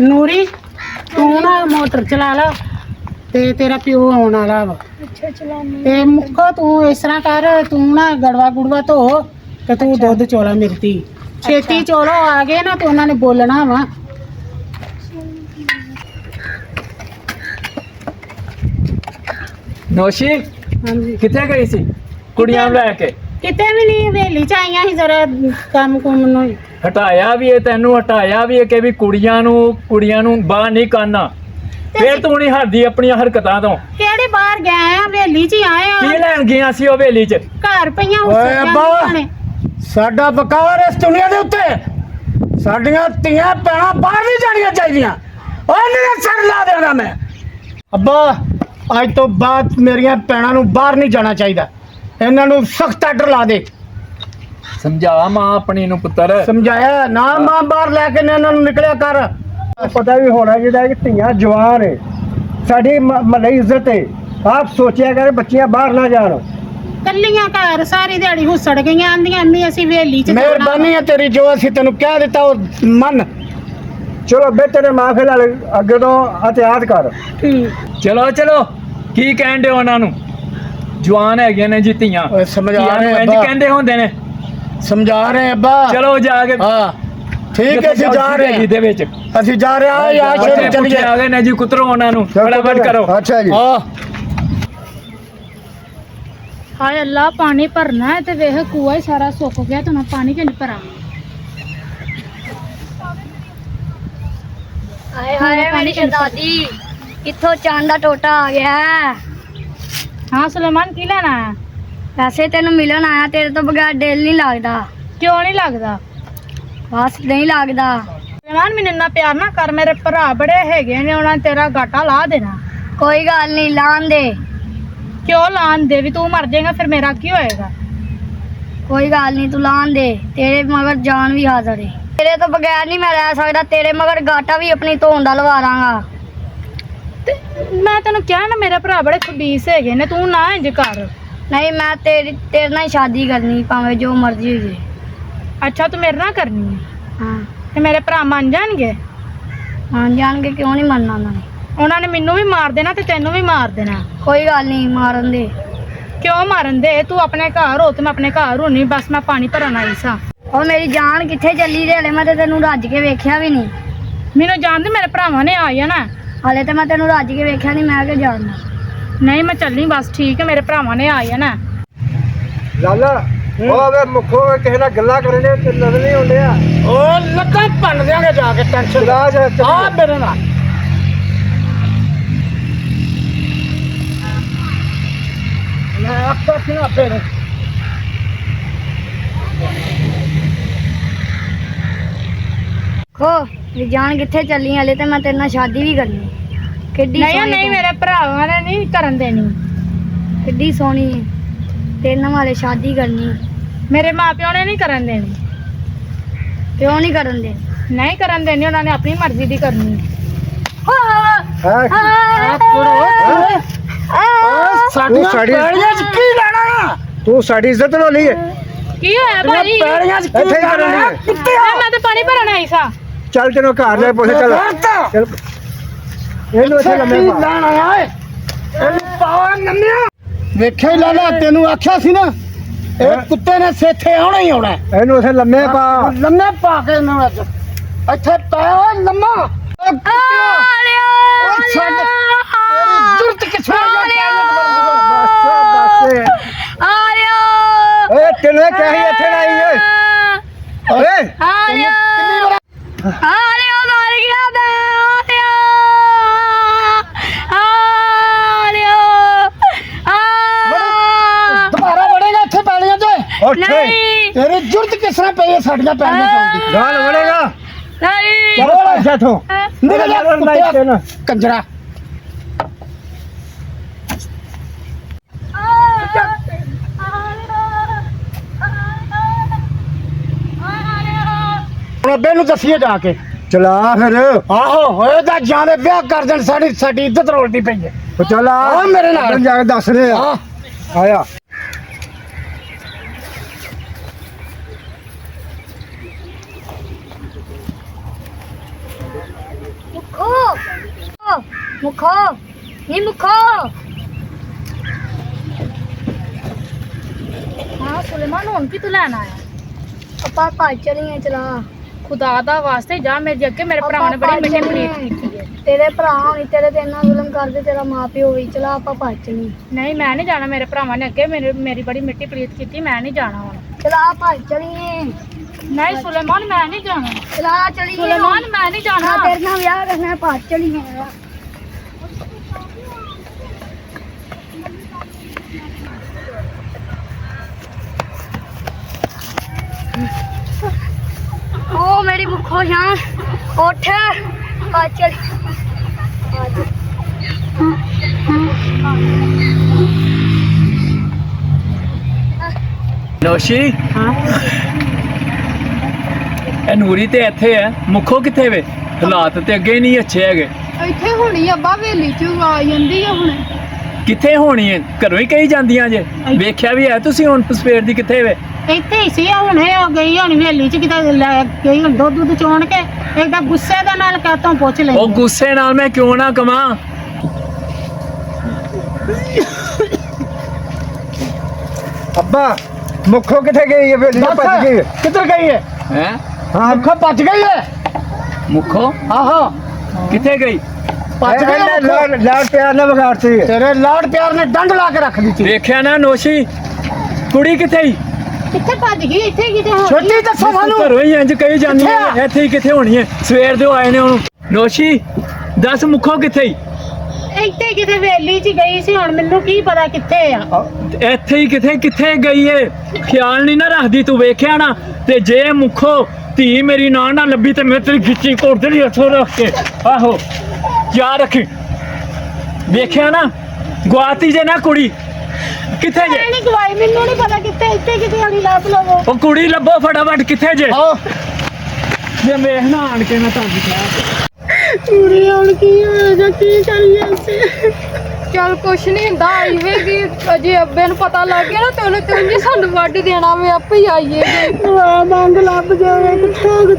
ਨੂਰੀ ਤੂੰ ਨਾ ਮੋਟਰ ਚਲਾ ਲਾ ਤੇ ਤੇਰਾ ਪਿਓ ਆਉਣ ਵਾਲਾ ਵਾ। ਅੱਛਾ ਚਲਾਉਂਦੀ। ਤੇ ਮੁੱਕੋ ਤੂੰ ਇਸ ਤਰ੍ਹਾਂ ਕਰ, ਤੂੰ ਨਾ ਗੜਵਾ ਗੁੜਵਾ ਧੋ ਤੇ ਤੂੰ ਦੁੱਧ ਚੋਲਾ ਮਿਰਤੀ ਛੇਤੀ ਚੋਲੋ ਆ ਗਏ ਨਾ ਤੇ ਉਹਨਾਂ ਨੇ ਬੋਲਣਾ ਵਾ। ਨੋਸ਼ੀ ਹਾਂਜੀ ਕਿੱਥੇ ਗਈ ਸੀ ਕੁੜੀਆਂ ਨੂੰ ਲੈ ਕੇ? ਕਿਤੇ ਵੀ ਨਹੀਂ, ਹਵੇਲੀ ਚ ਆਈਆਂ ਸੀ ਜਰਾ ਕੰਮ ਕੁਮ ਨੂੰ। ਹਟਾਇਆ ਵੀ ਇਹ ਤੈਨੂੰ, ਹਟਾਇਆ ਵੀ ਇਹ ਕਿ ਵੀ ਕੁੜੀਆਂ ਨੂੰ ਬਾਹਰ ਨਹੀਂ ਕਰਨਾ। ਫੇਰ ਤੂੰ ਨਹੀਂ ਹਟਦੀ ਆਪਣੀਆਂ ਹਰਕਤਾਂ ਤੋਂ। ਕਿਹੜੇ ਬਾਹਰ ਗਏ ਆ, ਹਵੇਲੀ ਚ ਹੀ ਆਏ ਕੀ ਆ। ਲੈਣ ਗਈਆਂ ਸੀ ਉਹ ਹਵੇਲੀ 'ਚ? ਘਰ ਪਈਆਂ ਓਏ ਅੱਬਾ, ਸਾਡਾ ਬਕਾਵਰ ਇਸ ਦੁਨੀਆ ਦੇ ਉੱਤੇ। ਸਾਡੀਆਂ ਧੀਆਂ ਭੈਣਾਂ ਬਾਹਰ ਨਹੀਂ ਜਾਣੀਆਂ ਚਾਹੀਦੀਆਂ। ਓਏ ਮੇਰੇ ਸਿਰ ਲਾ ਦੇਣਾ ਮੈਂ। ਅੱਬਾ ਅੱਜ ਤੋਂ ਬਾਅਦ ਮੇਰੀਆਂ ਭੈਣਾਂ ਨੂੰ ਬਾਹਰ ਨਹੀਂ ਜਾਣਾ ਚਾਹੀਦਾ। ਇਹਨਾਂ ਨੂੰ ਸਖਤ ਆਰਡਰ ਲਾ ਦੇ। ਸਮਝਾ ਮਾਂ ਆਪਣੀ ਨੂੰ ਪੁੱਤਰ। ਸਮਝਾਇਆ ਨਾ ਮਾਂ, ਬਾਹਰ ਲੈ ਕੇ ਇਹਨਾਂ ਨੂੰ ਨਿਕਲਿਆ ਕਰ। ਪਤਾ ਵੀ ਹੋਣਾ ਜਿਹੜਾ ਕਿ ਧੀਆਂ ਜਵਾਨ ਹੈ, ਸਾਡੀ ਮਹੱਲੇ ਇੱਜ਼ਤ ਹੈ। ਆਪ ਸੋਚਿਆ ਕਰ ਬੱਚੀਆਂ ਬਾਹਰ ਨਾ ਜਾਣ। ਕੱਲੀਆਂ ਘਰ ਸਾਰੀ ਦਿਹਾੜੀ ਹੁਸੜ ਗਈਆਂ, ਆਂਦੀਆਂ ਅੰਮੀ ਅਸੀਂ ਹਵੇਲੀ ਚ ਮਿਹਰਬਾਨੀ ਹੈ ਤੇਰੀ, ਜੋ ਅਸੀਂ ਤੈਨੂੰ ਕਹਿ ਦਿੱਤਾ ਉਹ ਮੰਨ। ਚਲੋ ਬੇ ਤੇਰੇ ਮਾਂ ਖਿਲਾਲ ਅੱਗੇ ਤੋਂ ਇhtiyat ਕਰ। ਚਲੋ ਚਲੋ, ਕੀ ਕਹਿਣ ਦੇ ਉਹਨਾਂ ਨੂੰ? ਜਵਾਨ ਹੈਗੀਆਂ ਨੇ ਜੀ ਧੀਆਂ। ਓਏ ਸਮਝਾ ਰਹੇ ਇੰਜ ਅੱਬਾ, ਕਹਿੰਦੇ ਹੁੰਦੇ ਨੇ। ਸਮਝਾ ਰਹੇ ਅੱਬਾ। ਚਲੋ ਜਾ ਕੇ। ਹਾਂ ਠੀਕ ਹੈ, ਅਸੀਂ ਜਾ ਰਹੇ ਹਾਂ। ਦੇ ਵਿੱਚ ਅਸੀਂ ਜਾ ਰਹੇ ਹਾਂ ਯਾਰ, ਚਲੋ ਚੱਲੀਏ। ਆ ਗਏ ਨੇ ਜੀ, ਕੁਤਰੋ ਉਹਨਾਂ ਨੂੰ ਫਟਾਫਟ ਕਰੋ। ਅੱਛਾ ਜੀ। ਹਾਏ ਅੱਲਾ, ਪਾਣੀ ਭਰਨਾ ਹੈ ਤੇ ਵੇਖ ਕੂਆ ਹੀ ਸਾਰਾ ਸੁੱਕ ਗਿਆ ਤੇ ਹੁਣ ਪਾਣੀ ਕਿੰਨ ਭਰਾਂ। ਹਾਏ ਹਾਏ ਮੇਰੀ ਸ਼ਹਜ਼ਾਦੀ, ਕਿੱਥੋਂ ਚੰਨ ਦਾ ਟੋਟਾ ਆ ਗਿਆ ਹੈ। ਹਾਂ ਸੁਲੇਮਾਨ, ਕੀ ਲੈਣਾ ਹੈ? ਵੈਸੇ ਤੈਨੂੰ ਮਿਲਣ ਆਇਆ, ਤੇਰੇ ਤੋਂ ਬਗੈਰ ਦਿਲ ਨਹੀਂ ਲੱਗਦਾ। ਕਿਉਂ ਨਹੀਂ ਲੱਗਦਾ? ਬਸ ਨਹੀਂ ਲੱਗਦਾ। ਸੁਲੇਮਾਨ ਮੈਨੂੰ ਇੰਨਾ ਪਿਆਰ ਨਾ ਕਰ, ਮੇਰੇ ਭਰਾ ਬੜੇ ਹੈਗੇ ਨੇ, ਉਹਨਾਂ ਨੇ ਤੇਰਾ ਗਾਟਾ ਲਾ ਦੇਣਾ। ਕੋਈ ਗੱਲ ਨਹੀਂ, ਲਾਣ ਦੇ। ਕਿਉਂ ਲਾਣ ਦੇ? ਵੀ ਤੂੰ ਮਰ ਜਾਏਗਾ ਫਿਰ ਮੇਰਾ ਕੀ ਹੋਏਗਾ? ਕੋਈ ਗੱਲ ਨਹੀਂ, ਤੂੰ ਲਾਣ ਦੇ। ਤੇਰੇ ਮਗਰ ਜਾਨ ਵੀ ਹਾਜ਼ਰ ਹੈ। ਤੇਰੇ ਤੋਂ ਬਗੈਰ ਨਹੀਂ ਮੈਂ ਰਹਿ ਸਕਦਾ। ਤੇਰੇ ਮਗਰ ਗਾਟਾ ਵੀ ਆਪਣੀ ਧੋਣ ਦਾ ਲਵਾ ਦਾਂਗਾ। ਤੇ ਮੈਂ ਤੈਨੂੰ ਕਿਹਾ ਨਾ, ਮੇਰੇ ਭਰਾ ਬੜੇ ਖਬੀਸ ਹੈਗੇ ਨੇ, ਤੂੰ ਨਾ ਇੰਜ ਕਰ। ਨਹੀਂ, ਮੈਂ ਤੇਰੇ ਨਾਲ ਹੀ ਸ਼ਾਦੀ ਕਰਨੀ, ਭਾਵੇਂ ਜੋ ਮਰਜ਼ੀ ਹੋ ਜੇ। ਅੱਛਾ ਤੂੰ ਮੇਰੇ ਨਾਲ ਕਰਨੀ ਹੈ? ਹਾਂ ਤੇ ਮੇਰੇ ਭਰਾ ਮੰਨ ਜਾਣਗੇ? ਮੰਨ ਜਾਣਗੇ, ਕਿਉਂ ਨਹੀਂ ਮੰਨਣਾ ਉਹਨਾਂ ਨੇ। ਉਹਨਾਂ ਨੇ ਮੈਨੂੰ ਵੀ ਮਾਰ ਦੇਣਾ ਤੇ ਤੈਨੂੰ ਵੀ ਮਾਰ ਦੇਣਾ। ਕੋਈ ਗੱਲ ਨਹੀਂ, ਮਾਰਨ ਦੇ। ਕਿਉਂ ਮਾਰਨ ਦੇ? ਤੂੰ ਆਪਣੇ ਘਰ ਹੋ ਤੇ ਮੈਂ ਆਪਣੇ ਘਰ ਹੋਣੀ। ਬਸ ਮੈਂ ਪਾਣੀ ਭਰਨ ਆਈ ਸਾਂ। ਉਹ ਮੇਰੀ ਜਾਨ ਕਿੱਥੇ ਚੱਲੀ ਦੇ? ਹਲੇ ਮੈਂ ਤੇ ਤੈਨੂੰ ਰੱਜ ਕੇ ਵੇਖਿਆ ਵੀ ਨਹੀਂ। ਮੈਨੂੰ ਜਾਣਦੇ ਮੇਰੇ ਭਰਾਵਾਂ ਨੇ ਆ ਜਾਣਾ। ਹਲੇ ਤੇ ਮੈਂ ਤੈਨੂੰ ਰੱਜ ਕੇ ਵੇਖਿਆ ਨਹੀਂ, ਮੈਂ ਕਿ ਜਾਣਦਾ। ਨਹੀਂ ਮੈਂ ਚੱਲੀ ਬਸ, ਠੀਕ ਹੈ, ਮੇਰੇ ਭਰਾਵਾਂ ਨੇ ਆ ਜਾਣਾ। ਲਾਲਾ ਉਹ ਵੇ ਮੁੱਖੋ ਕਿਸੇ ਨਾਲ ਗੱਲਾਂ ਕਰਨੇ ਤੇ ਨਜ਼ਰ ਨਹੀਂ ਆਉਂਦੇ ਆ। ਉਹ ਲੱਗਾ ਭੰਨ ਦਿਆਂਗੇ ਜਾ ਕੇ, ਟੈਨਸ਼ਨ ਲਾ ਜਾ। ਆ ਮੇਰੇ ਨਾਲ ਮੈਂ ਆਪਾ ਕਿਉਂ ਫੇਰ ਖੋ ਮੇਰੀ ਜਾਨ ਕਿੱਥੇ ਚੱਲੀ? ਹਲੇ ਤੇ ਮੈਂ ਤੇਰੇ ਨਾਲ ਸ਼ਾਦੀ ਵੀ ਕਰਨੀ। ਕਿੱਡੀ ਨਹੀਂ ਸੋਹਣੀ ਨਹੀਂ, ਤੂੰ। ਮੇਰੇ ਭਰਾਵਾਂ ਨੇ ਨਹੀਂ ਕਰਨ ਦੇਣੀ। ਕਿੱਡੀ ਸੋਹਣੀ ਹੈ। ਤੇਰੇ ਨਾਲ ਹਲੇ ਸ਼ਾਦੀ ਕਰਨੀ। ਮੇਰੇ ਮਾਪਿਓ ਨੇ ਨਹੀਂ ਕਰਨ ਦੇਣੀ। ਕਿਉਂ ਨਹੀਂ ਕਰਨ ਦੇ? ਨਹੀਂ ਕਰਨ ਦੇਣੀ, ਉਹਨਾਂ ਨੇ ਆਪਣੀ ਮਰਜ਼ੀ ਦੀ ਕਰਨੀ। ਸਾਡੀਆਂ ਪੈੜੀਆਂ ਚ ਕੀ ਲੈਣਾ? ਤੂੰ ਸਾਡੀ ਇੱਜ਼ਤ ਲੋ ਲਈ। ਕੀ ਹੋਇਆ ਭਾਈ? ਪੈੜੀਆਂ ਚ ਕੀ ਲੈਣਾ? ਮੈਂ ਤਾਂ ਪਾਣੀ ਭਰਨ ਆਈ ਸਾਂ। ਚੱਲ ਤੈਨੂੰ ਘਰ ਲੈ ਪੁੱਛ। ਚੱਲ ਇਹਨੂੰ ਇੱਥੇ ਲੰਮੇ ਪਾ। ਇਹਨੂੰ ਪਾਵਾ ਨੰਨਿਆ। ਵੇਖਿਆ ਹੀ ਲਾਲਾ, ਤੈਨੂੰ ਆਖਿਆ ਸੀ ਨਾ ਇਹ ਕੁੱਤੇ ਨੇ ਸੇਥੇ ਆਉਣਾ ਹੀ ਆਉਣਾ। ਇਹਨੂੰ ਇੱਥੇ ਲੰਮੇ ਪਾ। ਲੰਮੇ ਪਾ ਕੇ ਇਹਨੂੰ ਅੱਜ ਇੱਥੇ ਪਾਇਆ ਓਏ ਲੰਮਾ। ਜੁਰਤ ਕਿੱਥੇ ਓਏ ਤੈਨੂੰ ਕਹੀ ਇੱਥੇ ਨਾ ਆਈ ਓਏ। ਓਏ ਕਿੰਨੀ ਵਾਰ ਦੁਬਾਰਾ ਵੜੇਗਾ ਇੱਥੇ ਪੈਲੀਆਂ ਤੇ? ਨਹੀਂ ਤੇਰੀ ਜੁਰਤ ਕਿਸ ਤਰ੍ਹਾਂ ਪਈ ਹੈ ਸਾਡੀਆਂ ਪੈਲੀਆਂ ਚ? ਗਾਲ ਵੜੇਗਾ। ਨਹੀਂ। ਚਲੋ ਇੱਥੋਂ ਨਿਕਲ ਜਾ ਕੁੱਤਿਆ ਕੰਜਰਾ। ਹੁਣ ਅੱਬੇ ਨੂੰ ਦੱਸੀਏ ਜਾ ਕੇ। ਚਲਾ ਫਿਰ। ਆਹੋ ਹੋਏ ਤਾਂ ਜਾਣੇ ਵਿਆਹ ਕਰ ਦੇਣ, ਸਾਡੀ ਇੱਜ਼ਤ ਰੋਲਦੀ ਪਈ ਹੈ। ਚੱਲ ਆ ਮੇਰੇ ਨਾਲ ਜਾ ਕੇ ਦੱਸ ਰਹੇ ਆ। ਆਇਆ ਮੁੱਖੋ ਨਹੀਂ ਮੁੱਖੋ। ਹਾਂ ਸੁਲੇਮਾਨ ਹੁਣ ਕੀ ਤੂੰ ਲੈਣ ਆਇਆ? ਆਪਾਂ ਭੱਜ ਚਲੀਏ ਚਲਾ। ਖੁਦਾ ਦਾ ਵਾਸਤੇ ਜਾ ਮੇਰੇ ਅੱਗੇ, ਮੇਰੇ ਭਰਾਵਾਂ ਨੇ ਬੜੀ ਮਿੱਠੀ ਪਲੀਤ ਕੀਤੀ ਹੈ। ਤੇਰੇ ਭਰਾ ਹੋਣੀ ਤੇਰੇ ਤੇ ਇੰਨਾ ਜ਼ੁਲਮ ਕਰਦੇ, ਤੇਰਾ ਮਾਂ ਪਿਓ ਵੀ। ਚਲਾ ਆਪਾਂ ਭੱਜ ਚਲੀਏ। ਨਹੀਂ ਮੈਂ ਨਹੀਂ ਜਾਣਾ, ਮੇਰੇ ਭਰਾਵਾਂ ਨੇ ਅੱਗੇ ਮੇਰੀ ਬੜੀ ਮਿੱਠੀ ਪਲੀਤ ਕੀਤੀ, ਮੈਂ ਨਹੀਂ ਜਾਣਾ ਹੁਣ। ਚਲਾ ਭੱਜ ਚਲੀਏ। ਨਹੀਂ ਸੁਲੇਮਾਨ ਮੈਂ ਨਹੀਂ ਜਾਣਾ। ਚਲਾ ਚਲੀਏ। ਸੁਲੇਮਾਨ ਮੈਂ ਨਹੀਂ ਜਾਣਾ। ਤੇਰੇ ਨਾਲ ਵਿਆਹ ਕਰਨਾ, ਭੱਜ ਚਲੀਏ। ਓ ਮੇਰੀ ਮੁੱਖੋ ਜਾਨ ਉੱਠ ਆ ਚੱਲ। ਨੋਸ਼ੀ ਹਾਂ ਇਹ ਨੂਰੀ ਤੇ ਇੱਥੇ ਹੈ, ਮੁੱਖੋ ਕਿੱਥੇ ਵੇ? ਹਾਲਾਤ ਤੇ ਅੱਗੇ ਨਹੀਂ ਅੱਛੇ ਹੈਗੇ। ਇੱਥੇ ਹੋਣੀ ਅੱਬਾ ਵੇਲੀ ਚ ਆ ਜਾਂਦੀ ਆ ਹੁਣ। ਕਿੱਥੇ ਹੋਣੀ ਹੈ? ਘਰੋਂ ਹੀ ਕਹੀ ਜਾਂਦੀਆਂ ਜੇ। ਵੇਖਿਆ ਵੀ ਹੈ ਤੁਸੀਂ ਹੁਣ ਸਵੇਰ ਦੀ ਕਿੱਥੇ ਵੇ? ਇੱਥੇ ਹੀ ਸੀ ਹੁਣੇ ਉਹ ਗਈ ਹੁਣ ਹਵੇਲੀ ਚ ਕਿਤੇ ਲੈ ਗਈ ਹੁਣ ਦੁੱਧ ਚੋਣ ਕੇ ਇੱਕਦਮ ਗੁੱਸੇ ਦੇ ਨਾਲ ਕਾਤੋਂ ਪੁੱਛ ਲਈ। ਉਹ ਗੁੱਸੇ ਨਾਲ ਮੈਂ ਕਿਉਂ ਨਾ ਕਵਾਂ। ਅੱਬਾ ਮੁੱਖੋ ਕਿੱਥੇ ਗਈ ਹੈ? ਵੇਲੀ ਤੋਂ ਭੱਜ ਗਈ ਹੈ। ਕਿੱਧਰ ਗਈ ਹੈ? ਹੈ ਹਾਂ ਮੁੱਖੋ ਭੱਜ ਗਈ ਹੈ। ਮੁੱਖੋ ਆਹੋ ਕਿੱਥੇ ਗਈ? ਭੱਜ ਗਈ ਹੈ। ਲਾਡ ਪਿਆਰ ਨਾਲ ਵਿਗਾੜਤੀ ਹੈ। ਤੇਰੇ ਲਾਡ ਪਿਆਰ ਨੇ ਡੰਡ ਲਾ ਕੇ ਰੱਖ ਦਿੱਤੀ। ਵੇਖਿਆ ਨਾ ਨੋਸ਼ੀ, ਕੁੜੀ ਕਿੱਥੇ ਹੀ? ਕਿੱਥੇ ਭੱਜ ਗਈ? ਇੱਥੇ ਕਿਤੇ ਹੋ ਛੋਟੀ ਦੱਸੋ ਸਾਨੂੰ। ਘਰੋਂ ਹੀ ਇੰਜ ਕਹੀ ਜਾਂਦੀਆਂ ਕਿੱਥੇ ਨੇ, ਇੱਥੇ ਹੀ ਕਿੱਥੇ ਹੋਣੀ ਹੈ? ਸਵੇਰ ਦੇ ਆਏ ਨੇ ਉਹਨੂੰ। ਨੋਸ਼ੀ ਦੱਸ ਮੁੱਖੋ ਕਿੱਥੇ ਹੀ? ਇੱਥੇ ਕਿਤੇ ਹਵੇਲੀ ਚ ਗਈ ਸੀ, ਹੁਣ ਮੈਨੂੰ ਕੀ ਪਤਾ ਕਿੱਥੇ ਆ। ਇੱਥੇ ਹੀ ਕਿੱਥੇ ਗਈ ਏ? ਖਿਆਲ ਨਹੀਂ ਨਾ ਰੱਖਦੀ ਤੂੰ, ਵੇਖਿਆ ਨਾ। ਤੇ ਜੇ ਮੁੱਖੋ ਧੀ ਮੇਰੀ ਨਾ ਲੱਭੀ ਤੇ ਮੈਂ ਤੇਰੀ ਖਿੱਚੀ ਕੋੜ ਦੇਣੀ ਹੱਥੋਂ ਰੱਖ ਕੇ। ਆਹੋ ਯਾਦ ਰੱਖੀ। ਵੇਖਿਆ ਨਾ, ਗਵਾਤੀ ਜੇ ਨਾ ਕੁੜੀ। ਕਿੱਥੇ ਜੇ? ਮੈਂ ਨਹੀਂ ਗਵਾਈ, ਮੈਨੂੰ ਨਹੀਂ ਪਤਾ ਕਿੱਥੇ। ਇੱਥੇ ਕਿਤੇ ਆਣੀ ਲੱਭ ਲਵੋ। ਉਹ ਕੁੜੀ ਲੱਭੋ ਫਟਾਫਟ। ਕਿੱਥੇ ਜੇ? ਆਓ ਜੇ ਵੇਖਣਾ ਆਣ ਕੇ ਮੈਂ ਤੁਹਾਨੂੰ ਕਿਹਾ। ਪੂਰੀ ਹੁਣ ਕੀ ਹੋਏਗਾ, ਕੀ ਕਰੀਏ ਅਸੀਂ? ਚੱਲ ਕੁਛ ਨਹੀਂ ਹੁੰਦਾ, ਆਈਵੇਗੀ। ਅਜੇ ਅੱਬੇ ਨੂੰ ਪਤਾ ਲੱਗ ਗਿਆ ਨਾ ਤੇ ਉਹਨੇ ਕਹਿੰਦੀ ਸਾਨੂੰ ਵੱਢ ਦੇਣਾ, ਵੇ ਆਪੇ ਹੀ ਆਈਏ। ਦੁਆ ਮੰਗ ਲੱਭ ਜਾਵੇ, ਕਿੱਥੋਂ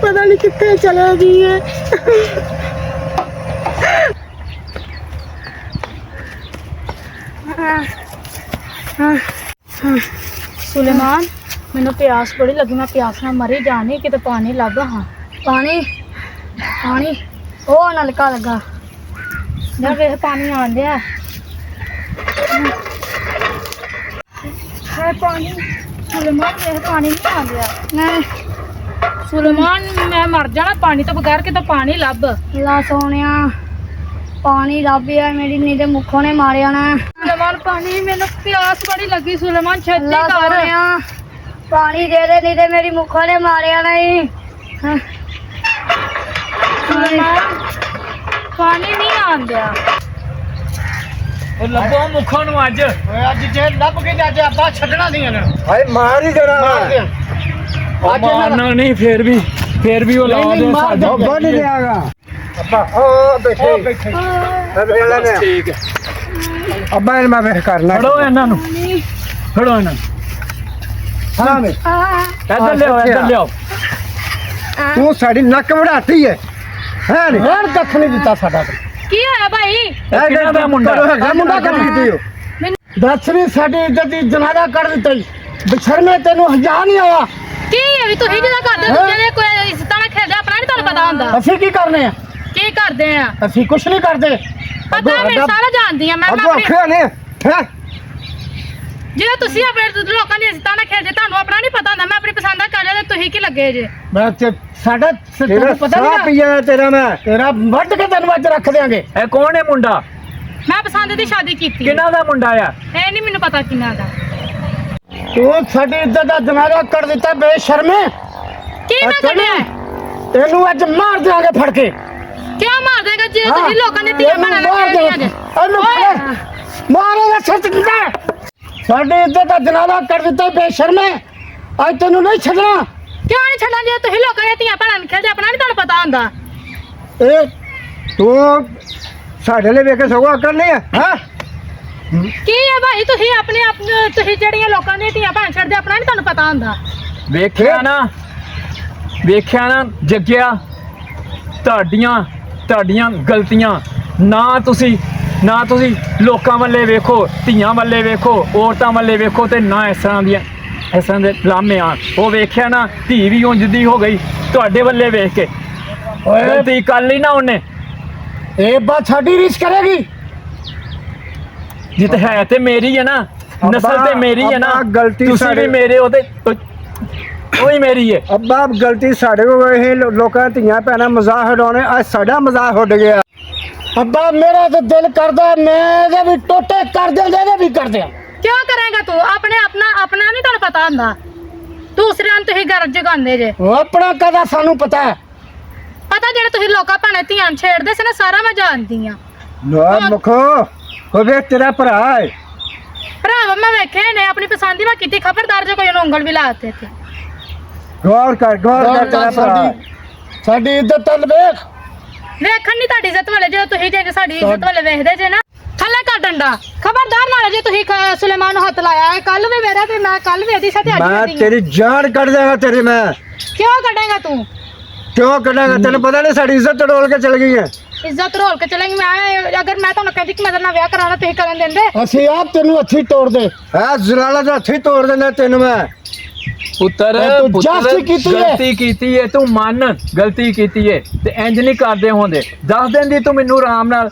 ਪਤਾ ਨਹੀਂ ਕਿੱਥੇ ਚਲੇ ਗਈ ਹੈ। ਸੁਲੇਮਾਨ ਮੈਨੂੰ ਪਿਆਸ ਬੜੀ ਲੱਗੀ, ਮੈਂ ਪਿਆਸ ਨਾਲ ਮਰੀ ਜਾਣੀ। ਕਿਤੇ ਪਾਣੀ ਲੱਭ। ਹਾਂ ਪਾਣੀ ਪਾਣੀ ਉਹ ਨਲਕਾ ਲੱਗਾ। ਜਾ ਵੇਖ ਪਾਣੀ ਆਣ ਡਿਆ ਹੈ। ਪਾਣੀ ਸੁਲੇਮਾਨ ਵੇਖ ਪਾਣੀ ਨਹੀਂ ਆਣ ਡਿਆ। ਨਹੀਂ ਸੁਲੇਮਾਨ ਮੈਂ ਮਰ ਜਾਣਾ ਪਾਣੀ ਤੋਂ ਬਗੈਰ। ਕਿਤੇ ਪਾਣੀ ਲੱਭ। ਲਾ ਸੋਹਣਿਆ ਪਾਣੀ ਲੱਭਿਆ, ਮੇਰੀ ਨੀ ਤੇ ਮੁੱਖੋਂ ਨੇ ਮਾਰਿਆ ਨਾ। ਸੁਲੇਮਾਨ ਪਾਣੀ, ਮੈਨੂੰ ਪਿਆਸ ਬੜੀ ਲੱਗੀ। ਸੁਲੇਮਾਨ ਛੇਤੀ ਲਾ ਕਰ। ਸੋਹਣਿਆ ਪਾਣੀ ਦੇ ਦੇ, ਨਹੀਂ ਤੇ ਮੇਰੀ ਮੁੱਖੋਂ ਨੇ ਮਾਰਿਆ ਨਹੀਂ। ਸੁਲੇਮਾਨ ਪਾਣੀ ਨਹੀਂ ਆਣ ਡਿਆ। ਉਹ ਲੱਭੋ ਮੁੱਖੋ ਨੂੰ ਅੱਜ। ਓਏ ਅੱਜ ਜੇ ਲੱਭ ਕੇ ਅੱਜ ਆਪਾਂ ਛੱਡਣਾ ਨਹੀਂ ਇਹਨਾਂ ਨੂੰ। ਹਾਏ ਮਾਰ ਹੀ ਦੇਣਾ ਮਾਰ ਦੇ। ਉਹ ਅੱਜ ਇਹਨਾਂ ਮਾਰਨਾ ਨਹੀਂ, ਫੇਰ ਵੀ ਉਹ ਲਾ ਨਹੀਂ, ਦੇ ਮਾਰ ਸਾਡੇ। ਦਿਓ। ਬੰਨ ਦਿਆਗਾ ਅੱਬਾ ਉਹ ਬੈਠੇ ਬੈਠੇ ਵੇਲਾ ਨੇ ਠੀਕ ਹੈ, ਅੱਬਾ ਇਹਨੂੰ ਮੈਂ ਵੇਖ ਕਰਨਾ ਫੜੋ ਇਹਨਾਂ ਨੂੰ, ਫੜੋ ਇਹਨਾਂ ਨੂੰ। ਹਾਂ ਵੇ ਇੱਧਰ ਲਿਆਓ। ਤੂੰ ਸਾਡੀ ਨੱਕ ਵੜਾਤੀ ਹੈ ਹੈ ਨਹੀਂ ਯਾਰ ਕੱਖ ਨਹੀਂ ਦਿੱਤਾ ਸਾਡਾ ਤੇ। ਕੀ ਹੋਇਆ ਭਾਈ? ਇਹ ਕਿਹਨਾਂ ਦਾ ਮੁੰਡਾ? ਇਹ ਮੁੰਡਾ ਕੱਢ ਕੀਤੀ ਹੋ ਦੱਸ ਵੀ ਸਾਡੀ ਇੱਜ਼ਤ ਦੀ ਜਨਾਜ਼ਾ ਕੱਢ ਦਿੱਤਾ ਈ। ਬਸ਼ਰਮੇ ਤੈਨੂੰ ਹਜਾ ਨਹੀਂ ਆਇਆ। ਕੀ ਹੈ ਵੀ ਤੁਸੀਂ ਜਿਹਦਾ ਕਰਦੇ ਹੋ? ਦੂਜੇ ਦੇ ਕੋਈ ਇੱਜ਼ਤਾਂ ਨਾਲ ਖੇਡਦੇ, ਆਪਣਾ ਨਹੀਂ ਤੁਹਾਨੂੰ ਪਤਾ ਹੁੰਦਾ। ਅਸੀਂ ਕੀ ਕਰਨੇ ਆ? ਕੀ ਕਰਦੇ ਆ? ਅਸੀਂ ਕੁਛ ਨਹੀਂ ਕਰਦੇ। ਪਤਾ ਮੈਨੂੰ ਸਾਰਾ ਜਾਣਦੀ ਆ ਮੈਂ। ਅੱਗੋਂ ਆਪਣੀ ਆਖਿਆ ਨੇ ਹੈ ਜਿਹੜਾ ਤੁਸੀਂ ਆਪਣੇ ਲੋਕਾਂ ਦੀ ਇੱਜ਼ਤਾਂ ਨਾਲ ਖੇਡਦੇ, ਤੁਹਾਨੂੰ ਆਪਣਾ ਨਹੀਂ ਪਤਾ ਹੁੰਦਾ। ਮੈਂ ਆਪਣੀ ਪਸੰਦ ਦਾ ਕਰ ਲਿਆ ਤੇ ਤੁਸੀਂ ਕੀ ਲੱਗੇ ਜੇ? ਮੈਂ ਤੇ ਸਾਡਾ ਤੇਰਾ ਤੈਨੂੰ ਪਤਾ ਸਾਹ ਨਹੀਂ ਪੀਆ ਤੇਰਾ ਮੈਂ ਤੇਰਾ ਵੱਢ ਕੇ ਤੈਨੂੰ ਅੱਜ ਰੱਖ ਦਿਆਂਗੇ। ਇਹ ਕੌਣ ਹੈ ਮੁੰਡਾ? ਮੈਂ ਪਸੰਦ ਦੀ ਸ਼ਾਦੀ ਕੀਤੀ। ਕਿਹਨਾਂ ਦਾ ਮੁੰਡਾ ਆ? ਇਹ ਨਹੀਂ ਮੈਨੂੰ ਪਤਾ ਕਿੰਨਾ ਦਾ। ਤੂੰ ਸਾਡੀ ਇੱਜ਼ਤ ਦਾ ਜਨਾਜ਼ਾ ਕੱਢ ਦਿੱਤਾ ਬੇਸ਼ਰਮੇ। ਕੀ ਮੈਂ ਕੱਢਿਆ? ਤੈਨੂੰ ਅੱਜ ਮਾਰ ਦਿਆਂਗੇ ਫੜ ਕੇ। ਕਿਉਂ ਮਾਰ ਦੇਗਾ ਜੇ ਹਾਂ, ਤੁਸੀਂ ਲੋਕਾਂ ਦੇ ਧੀਆਂ ਇਹਨੂੰ ਭੈਣਾਂ ਮਾਰ ਨਾਲ ਦੇ। ਖੇਡਦੀਆਂ ਜੇ? ਇਹਨੂੰ ਓਏ, ਫੜ। ਮਾਰੇਗਾ ਸੱਚ ਦਿੰਦਾ। ਸਾਡੀ ਇੱਜ਼ਤ ਦਾ ਜਨਾਜ਼ਾ ਕੱਢ ਦਿੱਤਾ ਬੇਸ਼ਰਮੇ। ਅੱਜ ਤੈਨੂੰ ਨਹੀਂ ਛੱਡਣਾ। ਕਿਉਂ ਨਹੀਂ ਛੱਡਾਂ ਜੇ ਤੁਸੀਂ ਲੋਕਾਂ ਦੀਆਂ ਧੀਆਂ ਭੈਣਾਂ ਨਾਲ ਖੇਡਦੇ, ਆਪਣਾ ਨਹੀਂ ਤੁਹਾਨੂੰ ਪਤਾ ਹੁੰਦਾ। ਇਹ ਤੂੰ ਸਾਡੇ ਲਈ ਵੇਖ ਕੇ ਸਗੋਂ ਅਕਲ ਨਹੀਂ ਹੈ ਹਾਂ ਕੀ ਹੈ ਭਾਈ, ਤੁਸੀਂ ਆਪਣੇ ਤੁਸੀਂ ਜਿਹੜੀਆਂ ਲੋਕਾਂ ਦੀਆਂ ਧੀਆਂ ਭੈਣਾਂ ਛੱਡਦੇ, ਆਪਣਾ ਨਹੀਂ ਤੁਹਾਨੂੰ ਪਤਾ ਹੁੰਦਾ। ਵੇਖਿਆ ਨਾ ਜੱਗਿਆ, ਤੁਹਾਡੀਆਂ ਗਲਤੀਆਂ ਨਾ ਤੁਸੀਂ ਲੋਕਾਂ ਵੱਲੇ ਵੇਖੋ, ਧੀਆਂ ਵੱਲੇ ਵੇਖੋ, ਔਰਤਾਂ ਵੱਲੇ ਵੇਖੋ, ਤੇ ਨਾ ਇਸ ਤਰ੍ਹਾਂ ਦੇ ਲਾਮੇ ਆਣ। ਉਹ ਵੇਖਿਆ ਨਾ, ਧੀ ਵੀ ਉਂਝ ਦੀ ਹੋ ਗਈ ਤੁਹਾਡੇ ਵੱਲੇ ਵੇਖ ਕੇ। ਓਏ ਗਲਤੀ ਕਰ ਲਈ ਨਾ ਉਹਨੇ। ਇਹ ਬਾਤ ਸਾਡੀ ਰੀਸ ਕਰੇਗੀ। ਜਿੱਤ ਹੈ ਤੇ ਮੇਰੀ ਹੈ ਨਾ, ਨਸਲ ਤੇ ਮੇਰੀ ਹੈ ਨਾ, ਅੱਬਾ, ਗਲਤੀ ਤੁਸੀਂ ਵੀ ਸਾਡੇ- ਮੇਰੇ ਉਹਦੇ ਉਹੀ ਮੇਰੀ ਹੈ। ਅੱਬਾ ਗਲਤੀ ਸਾਡੇ ਕੋਲ, ਇਹ ਲੋਕਾਂ ਦੀਆਂ ਧੀਆਂ ਭੈਣਾਂ ਮਜ਼ਾਕ ਉਡਾਉਣੇ, ਅੱਜ ਸਾਡਾ ਮਜ਼ਾਕ ਉੱਡ ਗਿਆ। ਅੱਬਾ ਮੇਰਾ ਤਾਂ ਦਿਲ ਕਰਦਾ ਮੈਂ ਇਹਦੇ ਵੀ ਟੋਟੇ ਕਰ ਦਿਆਂ, ਇਹਦੇ ਵੀ ਕਰ ਦਿਆਂ। ਕਿਉਂ ਕਰੇਗਾ ਤੂੰ? ਆਪਣਾ ਨਹੀਂ ਤੁਹਾਨੂੰ ਪਤਾ ਹੁੰਦਾ, ਦੂਸਰਿਆਂ ਨੂੰ ਤੁਸੀਂ ਗਰਜ ਜਗਾਉਂਦੇ ਜੇ। ਉਹ ਆਪਣਾ ਕਦਾ ਸਾਨੂੰ ਪਤਾ ਹੈ। ਪਤਾ ਜਿਹੜੇ ਤੁਸੀਂ ਲੋਕਾਂ ਭਾਣੇ ਧੀਆਂ ਨੂੰ ਛੇੜਦੇ ਸੀ ਨਾ, ਸਾਰਾ ਮੈਂ ਜਾਣਦੀ ਆ। ਨਾ ਮੁਖੋ ਹੋਵੇ ਤੇਰਾ ਭਰਾ ਹੈ। ਭਰਾਵਾ ਮੈਂ ਵੇਖੇ ਨੇ, ਆਪਣੀ ਪਸੰਦ ਦੀ ਮੈਂ ਕੀਤੀ, ਖਬਰਦਾਰ ਜੇ ਕੋਈ ਉਹਨੂੰ ਉਂਗਲ ਵੀ ਲਾ ਦਿੱਤੇ। ਗੌਰ ਕਰ ਤੇਰਾ ਭਰਾ ਹੈ। ਸਾਡੀ ਇੱਜ਼ਤ ਤਲ ਵੇਖ। ਵੇਖਣ ਨਹੀਂ ਤੁਹਾਡੀ ਇੱਜ਼ਤ ਵਾਲੇ, ਜਦੋਂ ਤੁਸੀਂ ਜੇ ਸਾਡੀ ਇੱਜ਼ਤ ਵਾਲੇ ਵੇਖਦੇ ਜੇ ਨਾ, ਥੱਲੇ ਕਰ ਡੰਡਾ। ਖਬਰਦਾਰ ਨਾਲ ਜੇ ਤੁਸੀਂ ਸੁਲੇਮਾਨ ਨੂੰ ਹੱਥ ਲਾਇਆ ਹੈ, ਕੱਲ ਵੀ ਮੇਰਾ ਤੇ ਮੈਂ ਕੱਲ ਵੀ ਇਹਦੀ ਸਾਥ ਅੱਜ ਮੈਂ ਵੀ ਤੇਰੀ ਜਾਨ ਕੱਢ ਦੇਗਾ ਤੇਰੀ। ਮੈਂ ਕਿਉਂ ਕੱਢੇਗਾ ਤੂੰ? ਕਿਉਂ ਕੱਢਾਂਗਾ? ਤੈਨੂੰ ਪਤਾ ਨਹੀਂ ਸਾਡੀ ਇੱਜ਼ਤ ਟੋਲ ਕੇ ਚਲ ਗਈ ਹੈ। ਇੱਜ਼ਤ ਰੋਲ ਕੇ ਚਲਾਂਗੀ ਮੈਂ। ਅਗਰ ਮੈਂ ਤੁਹਾਨੂੰ ਕਹਿੰਦੀ ਕਿ ਮੈਂ ਤੇਰੇ ਨਾਲ ਵਿਆਹ ਕਰਾਉਣਾ, ਤੁਸੀਂ ਕਰਨ ਦਿੰਦੇ? ਅਸੀਂ ਆਪ ਤੈਨੂੰ ਹੱਥੀ ਤੋੜ ਦੇ। ਹੈ ਜ਼ਲਾਲਾ ਦਾ ਹੱਥੀ ਤੋੜ ਦਿੰਦਾ ਤੈਨੂੰ ਮੈਂ। ਪੁੱਤਰ ਤੂੰ ਜਾਸਤੀ ਕੀਤੀ ਹੈ। ਗਲਤੀ ਕੀਤੀ ਹੈ, ਤੂੰ ਮੰਨ ਗਲਤੀ ਕੀਤੀ ਹੈ, ਤੇ ਇੰਜ ਨਹੀਂ ਕਰਦੇ ਹੁੰਦੇ। ਦੱਸ ਦਿੰਦੀ ਤੂੰ ਮੈਨੂੰ ਆਰਾਮ ਨਾਲ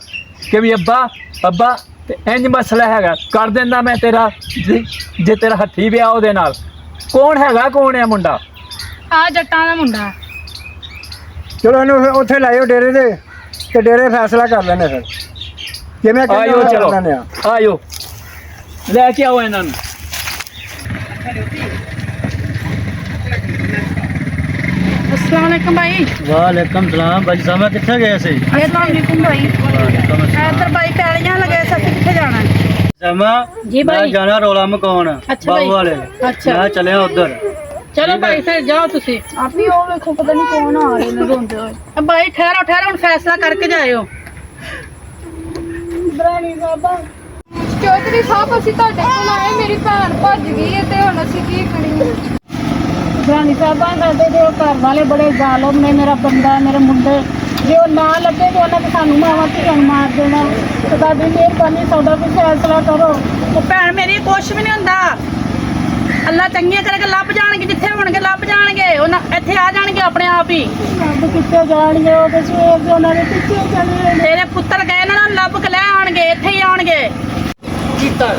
ਕਿ ਵੀ ਅੱਬਾ ਤੇ ਇੰਜ ਮਸਲਾ ਹੈਗਾ, ਕਰ ਦਿੰਦਾ ਮੈਂ ਤੇਰਾ। ਜੇ ਤੇਰਾ ਹੱਥੀ ਵਿਆਹ ਉਹਦੇ ਨਾਲ। ਕੌਣ ਹੈ ਮੁੰਡਾ? ਆ ਜੱਟਾਂ ਦਾ ਮੁੰਡਾ। ਚਲੋ ਇਹਨੂੰ ਉੱਥੇ ਲਾਇਓ ਡੇਰੇ ਤੇ ਡੇਰੇ ਫੈਸਲਾ ਕਰ ਲੈਣੇ ਫਿਰ ਕਿਵੇਂ ਆਇਓ ਚਲੋ, ਆਇਓ ਲੈ ਕੇ ਆਓ ਇਹਨਾਂ ਨੂੰ। अस्सलाम वालेकुम भाई। वालेकुम सलाम भाई साहब मैं कितने गए थे अस्सलाम वालेकुम भाई। इधर भाई पैलियां लगे सा किथे जाना है? जमा जी भाई। मैं जाना रोला मकान अच्छा बाबू भाई। वाले। अच्छा। मैं चले उधर। चलो भाई फिर जाओ तुसी। आप ही ओ देखो पता नहीं कौन आ रहे ने रोंदे होए। अब भाई ठहरो हुन फैसला करके जाओ। इब्राहिम बाबा चौधरी साहब ਅਸੀਂ ਤੁਹਾਡੇ ਕੋਲ ਆਏ, ਮੇਰੀ ਭੈਣ ਭੱਜ ਗਈ ਹੈ ਤੇ ਹੁਣ ਅਸੀਂ ਕੀ ਕਰੀਏ? ਰਾਣੀ ਸਾਹਿਬਾ ਸਾਡੇ ਦੇ ਘਰ ਵਾਲੇ ਬੜੇ ਜ਼ਾਲਮ ਨੇ। ਮੇਰਾ ਬੰਦਾ, ਮੇਰੇ ਮੁੰਡੇ, ਜੇ ਉਹ ਨਾ ਲੱਗੇ ਤੇ ਉਹਨਾਂ ਨੇ ਸਾਨੂੰ ਮਾਵਾਂ ਧੀਆਂ ਨੂੰ ਮਾਰ ਦੇਣਾ। ਤੇ ਤੁਹਾਡੀ ਮਿਹਰਬਾਨੀ, ਸਾਡਾ ਕੋਈ ਫੈਸਲਾ ਕਰੋ। ਉਹ ਭੈਣ ਮੇਰੀ ਕੁਛ ਵੀ ਨਹੀਂ ਹੁੰਦਾ। ਅੱਲਾ ਚੰਗੀਆਂ ਕਰਕੇ ਲੱਭ ਜਾਣਗੇ, ਜਿੱਥੇ ਹੋਣਗੇ ਲੱਭ ਜਾਣਗੇ। ਉਹਨਾਂ ਇੱਥੇ ਆ ਜਾਣਗੇ ਆਪਣੇ ਆਪ ਹੀ। ਰੱਬ ਕਿੱਥੇ ਜਾਣਗੇ? ਉਹ ਤੇ ਸਵੇਰ ਦੇ ਉਹਨਾਂ ਦੇ ਪਿੱਛੇ ਚੱਲੇ ਨੇ। ਤੇਰੇ ਪੁੱਤਰ ਗਏ ਨਾ, ਲੱਭ ਕੇ ਲੈ ਆਣਗੇ, ਇੱਥੇ ਹੀ ਆਉਣਗੇ। ਕੀਤਾ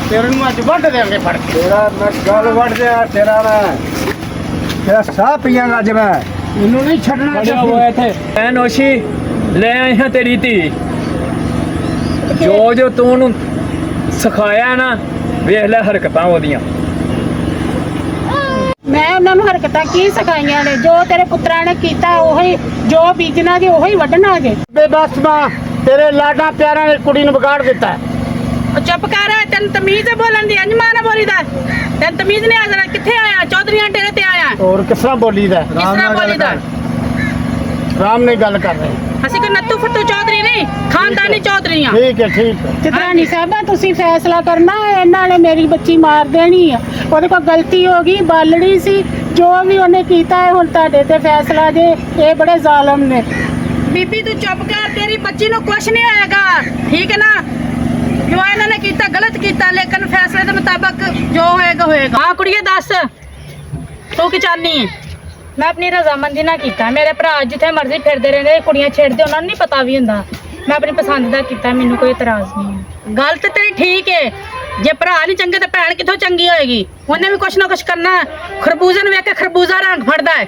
ਤੇਰੇ ਨੂੰ ਅੱਜ ਵੱਢ ਦੇਵਾਂਗੇ ਫੜ ਕੇ। ਤੇਰਾ ਮੈਂ ਗੱਲ ਵੱਢ ਦਿਆ, ਤੇਰਾ ਸਾਹ ਪੀਆਂਗਾ ਅੱਜ ਮੈਂ। ਇਹਨੂੰ ਨਹੀਂ ਛੱਡਣਾ। ਖੜਿਆ ਹੋਇਆ ਇੱਥੇ। ਐ ਨੋਸ਼ੀ ਲੈ ਆਈ ਹਾਂ ਤੇਰੀ ਧੀ। ਜੋ ਤੂੰ ਉਹਨੂੰ ਸਿਖਾਇਆ ਨਾ, ਵੇਖ ਲੈ ਹਰਕਤਾਂ ਉਹਦੀਆਂ। ਮੈਂ ਉਹਨਾਂ ਨੂੰ ਹਰਕਤਾਂ ਕੀ ਸਿਖਾਈਆਂ ਨੇ? ਜੋ ਤੇਰੇ ਪੁੱਤਰਾਂ ਨੇ ਕੀਤਾ ਉਹੀ, ਜੋ ਬੀਜਣਾ ਜੇ ਉਹੀ ਵੱਢਣਾ ਜੇ। ਬੇਬਸ ਮਾਂ ਤੇਰੇ ਲਾਡਾਂ ਪਿਆਰਾਂ ਨੇ ਕੁੜੀ ਨੂੰ ਵਿਗਾੜ ਦਿੱਤਾ ਹੈ। ਉਹ ਚੁੱਪ ਕਰ, ਤੈਨੂੰ ਤਮੀਜ਼ ਹੈ ਬੋਲਣ ਦੀ? ਅੰਜਮਾ ਨਾ ਬੋਲੀਦਾ, ਤੈਨੂੰ ਤਮੀਜ਼ ਨਹੀਂ ਆ ਜਰਾ। ਕਿੱਥੇ ਆਇਆ? ਚੌਧਰੀਆਂ ਡੇਰੇ ਤੇ ਆਇਆ? ਹੋਰ ਕਿਸ ਤਰ੍ਹਾਂ ਬੋਲੀਦਾ? ਕਿਸ ਤਰ੍ਹਾਂ ਬੋਲੀਦਾ? ਰਾਮ ਨੇ ਗੱਲ ਕਰ ਰਹੇ। ਅਸੀਂ ਕੋਈ ਨੱਤੂ ਫੱਟੂ ਚੌਧਰੀ ਨਹੀਂ, ਖਾਨਦਾਨੀ ਚੌਧਰੀਆਂ। ਠੀਕ ਹੈ। ਰਾਣੀ ਸਾਹਿਬਾ ਤੁਸੀਂ ਫੈਸਲਾ ਕਰਨਾ। ਇਹਨਾਂ ਨੇ ਮੇਰੀ ਬੱਚੀ ਮਾਰ ਦੇਣੀ ਆ। ਉਹਦੇ ਕੋਲ ਗਲਤੀ ਹੋ ਗਈ, ਬਾਲੜੀ ਸੀ। ਜੋ ਵੀ ਉਹਨੇ ਕੀਤਾ ਹੈ ਹੁਣ ਤੁਹਾਡੇ ਤੇ ਫੈਸਲਾ ਜੇ। ਇਹ ਬੜੇ ਜ਼ਾਲਮ ਨੇ। ਬੀਬੀ ਤੂੰ ਚੁੱਪ ਕਰ, ਤੇਰੀ ਬੱਚੀ ਨੂੰ ਕੁਛ ਨਹੀਂ ਹੋਏਗਾ, ਠੀਕ ਹੈ ਨਾ? ਜੋ ਇਹਨਾਂ ਨੇ ਕੀਤਾ ਗਲਤ ਕੀਤਾ, ਲੇਕਿਨ ਫੈਸਲੇ ਦੇ ਮੁਤਾਬਕ ਜੋ ਹੋਏਗਾ ਹੋਏਗਾ। ਹਾਂ ਕੁੜੀਏ ਦੱਸ, ਤੂੰ ਕੀ ਚਾਹਨੀ ਹੈ? ਮੈਂ ਆਪਣੀ ਰਜ਼ਾਮੰਦੀ ਨਾਲ ਕੀਤਾ। ਮੇਰੇ ਭਰਾ ਜਿੱਥੇ ਮਰਜ਼ੀ ਫਿਰਦੇ ਰਹਿੰਦੇ, ਕੁੜੀਆਂ ਛੇੜਦੇ, ਉਹਨਾਂ ਨੂੰ ਨਹੀਂ ਪਤਾ ਵੀ ਹੁੰਦਾ। ਮੈਂ ਆਪਣੀ ਪਸੰਦ ਦਾ ਕੀਤਾ, ਮੈਨੂੰ ਕੋਈ ਇਤਰਾਜ਼ ਨਹੀਂ ਹੈ। ਗੱਲ ਤੇ ਤੇਰੀ ਠੀਕ ਹੈ, ਜੇ ਭਰਾ ਨਹੀਂ ਚੰਗੇ ਤਾਂ ਭੈਣ ਕਿੱਥੋਂ ਚੰਗੀ ਹੋਏਗੀ? ਉਹਨੇ ਵੀ ਕੁਛ ਨਾ ਕੁਛ ਕਰਨਾ। ਖਰਬੂਜ਼ੇ ਨੂੰ ਵੇਖ ਕੇ ਖਰਬੂਜ਼ਾ ਰੰਗ ਫੜਦਾ ਹੈ।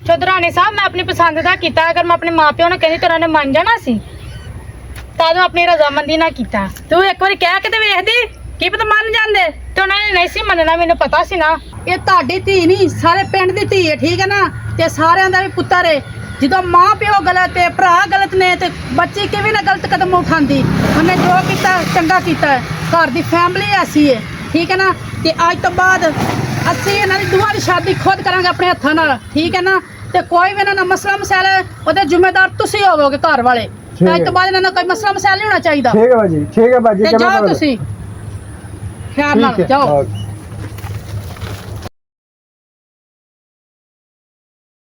ਚੌਧਰਾਣੀ ਸਾਹਿਬ ਮੈਂ ਆਪਣੀ ਪਸੰਦ ਦਾ ਕੀਤਾ। ਅਗਰ ਮੈਂ ਆਪਣੇ ਮਾਪਿਆਂ ਨੂੰ ਕਹਿੰਦੀ ਤਾਂ ਉਹਨਾਂ ਨੇ ਮੰਨ ਜਾਣਾ ਸੀ। ਤਾਂ ਜੋ ਆਪਣੀ ਰਜ਼ਾਮੰਦੀ ਨਾਲ ਕੀਤਾ। ਤੂੰ ਇੱਕ ਵਾਰੀ ਕਹਿ ਕੇ ਤੇ ਵੇਖਦੀ, ਕੀ ਪਤਾ ਮੰਨ ਜਾਂਦੇ। ਤੇ ਉਹਨਾਂ ਨੇ ਨਹੀਂ ਸੀ ਮੰਨਣਾ, ਮੈਨੂੰ ਪਤਾ ਸੀ ਨਾ। ਇਹ ਤੁਹਾਡੀ ਧੀ ਨਹੀਂ, ਸਾਰੇ ਪਿੰਡ ਦੀ ਧੀ ਹੈ, ਠੀਕ ਹੈ ਨਾ? ਤੇ ਸਾਰਿਆਂ ਦਾ ਵੀ ਪੁੱਤਰ ਹੈ। ਜਦੋਂ ਮਾਂ ਪਿਓ ਗਲਤ ਹੈ, ਭਰਾ ਗਲਤ ਨੇ, ਤੇ ਬੱਚੀ ਕਿਵੇਂ ਨਾ ਗਲਤ ਕਦਮ ਉਠਾਉਂਦੀ। ਉਹਨੇ ਜੋ ਕੀਤਾ ਚੰਗਾ ਕੀਤਾ ਹੈ। ਘਰ ਦੀ ਫੈਮਿਲੀ ਐਸੀ ਹੈ, ਠੀਕ ਹੈ ਨਾ? ਤੇ ਅੱਜ ਤੋਂ ਬਾਅਦ ਅਸੀਂ ਇਹਨਾਂ ਦੀ ਦੋਵਾਂ ਦੀ ਸ਼ਾਦੀ ਖੁਦ ਕਰਾਂਗੇ ਆਪਣੇ ਹੱਥਾਂ ਨਾਲ, ਠੀਕ ਹੈ ਨਾ? ਤੇ ਕੋਈ ਵੀ ਇਹਨਾਂ ਦਾ ਮਸਲਾ ਮਸਲਾ ਉਹਦੇ ਜ਼ਿੰਮੇਦਾਰ ਤੁਸੀਂ ਹੋਵੋਗੇ, ਘਰ ਵਾਲੇ। ਤੇ ਅੱਜ ਤੋਂ ਬਾਅਦ ਇਹਨਾਂ ਦਾ ਕੋਈ ਮਸਲਾ ਮਸਲਾ ਨਹੀਂ ਹੋਣਾ ਚਾਹੀਦਾ। ਠੀਕ ਹੈ ਬਾਜੀ, ਠੀਕ ਹੈ ਬਾਜੀ। ਤੇ ਜਾਓ ਤੁਸੀਂ ਖਿਆਲ ਨਾਲ ਜਾਓ।